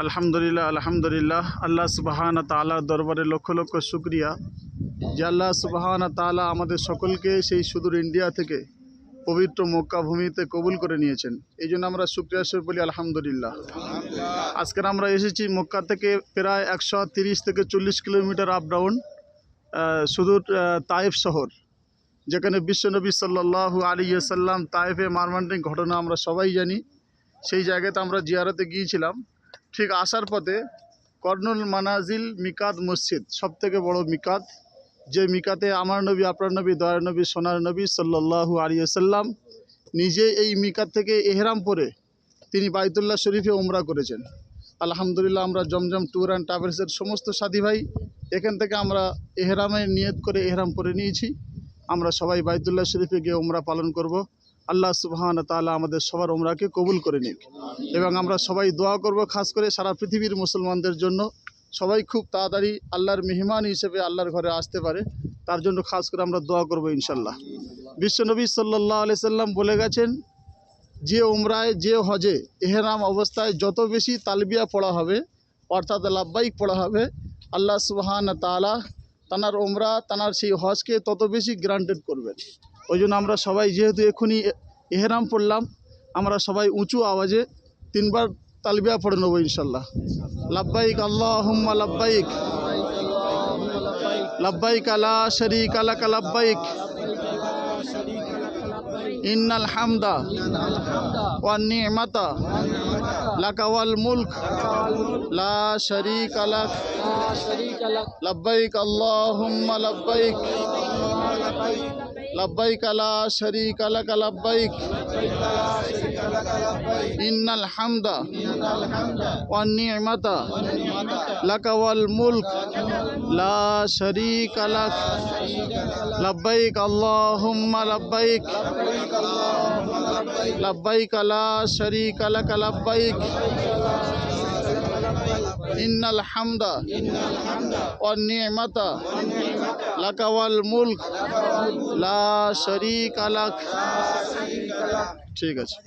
আলহামদুলিল্লাহ আলহামদুলিল্লাহ। আল্লাহ সুবহানাহু তাআলার দরবারে লক্ষ লক্ষ শুকরিয়া যে আল্লাহ সুবহানাহু তাআলা আমাদের সকলকে সেই সুদূর ইন্ডিয়া থেকে পবিত্র মক্কা ভূমিতে কবুল করে নিয়েছেন। এই জন্য আমরা শুকরিয়া স্বরূপ বলি আলহামদুলিল্লাহ। আজকের আমরা এসেছি মক্কা থেকে প্রায় 130 থেকে 40 কিলোমিটার আপ ডাউন সুদূর তায়েফ শহর, যেখানে বিশ্বনবী সাল্লাল্লাহু আলাইহি ওয়াসাল্লাম তায়েফে মর্মান্তিক ঘটনা আমরা সবাই জানি। সেই জায়গাতে আমরা জিয়ারতে গিয়েছিলাম। ঠিক আসার পথে কর্নুল মানাজিল মিকাত মসজিদ, সবথেকে বড় মিকাত, যে মিকাতে আমার নবী, আপনার নবী, দয়ার নবী, সোনার নবী সাল্লাল্লাহু আলাইহি ওয়াসাল্লাম নিজে এই মিকাত থেকে এহরাম পরে তিনি বাইতুল্লাহ শরীফে উমরা করেছেন। আলহামদুলিল্লাহ, আমরা জমজম ট্যুর অ্যান্ড ট্রাভেলসের সমস্ত সাথী ভাই এখান থেকে আমরা এহরামের নিয়ত করে এহরাম পরে নিয়েছি। আমরা সবাই বাইতুল্লাহ শরীফে গিয়ে উমরা পালন করব। আল্লাহ সুবহানাহু তাআলা আমাদের সবার উমরাকে কবুল করে নিক এবং আমরা সবাই দোয়া করব, খাস করে সারা পৃথিবীর মুসলমানদের জন্য সবাই খুব তাড়াতাড়ি আল্লাহর মেহমান হিসেবে আল্লাহর ঘরে আসতে পারে, তার জন্য খাস করে আমরা দোয়া করব ইনশাল্লাহ। বিশ্বনবী সাল্লাল্লাহু আলাইহি সাল্লাম বলে গেছেন, যে উমরায়, যে হজে এহরাম অবস্থায় যত বেশি তালবিয়া পড়া হবে, অর্থাৎ লাব্বাইক পড়া হবে, আল্লাহ সুবহানাহু তাআলা তানার উমরা, তানার সেই হজকে তত বেশি গ্রান্টেড করবেন। ওই জন্য আমরা সবাই, যেহেতু এখনই এহরাম পড়লাম, আমরা সবাই উঁচু আওয়াজে 3 বার তালবিয়া পড়ে নেব ইনশাল্লাহ। লাব্বাইক আল্লাহুম্মা লাব্বাইক, লাব্বাইক লা শারীকা লাক লাব্বাইক, ইন্নাল হামদা ওয়ান নি'মাতা লাকা ওয়াল মুলক লা শারীকা লাক, লাব্বাইক আল্লাহুম্মা লাব্বাইক, লাব্বাইক লা শারীকা লাক লাব্বাইক, ইন্নাল হামদা ওয়ান নি'মাতা লাকা ওয়াল মুলক লা শারীকা লাক, লাব্বাইক আল্লাহুম্মা লাব্বাইক, লাব্বাইক লা শারীকা লাক লাব্বাইক, ইন্নাল হামদা ওয়ান নি'মাতা লাকা ওয়াল মুলক লা শারীকা লাক। ঠিক আছে।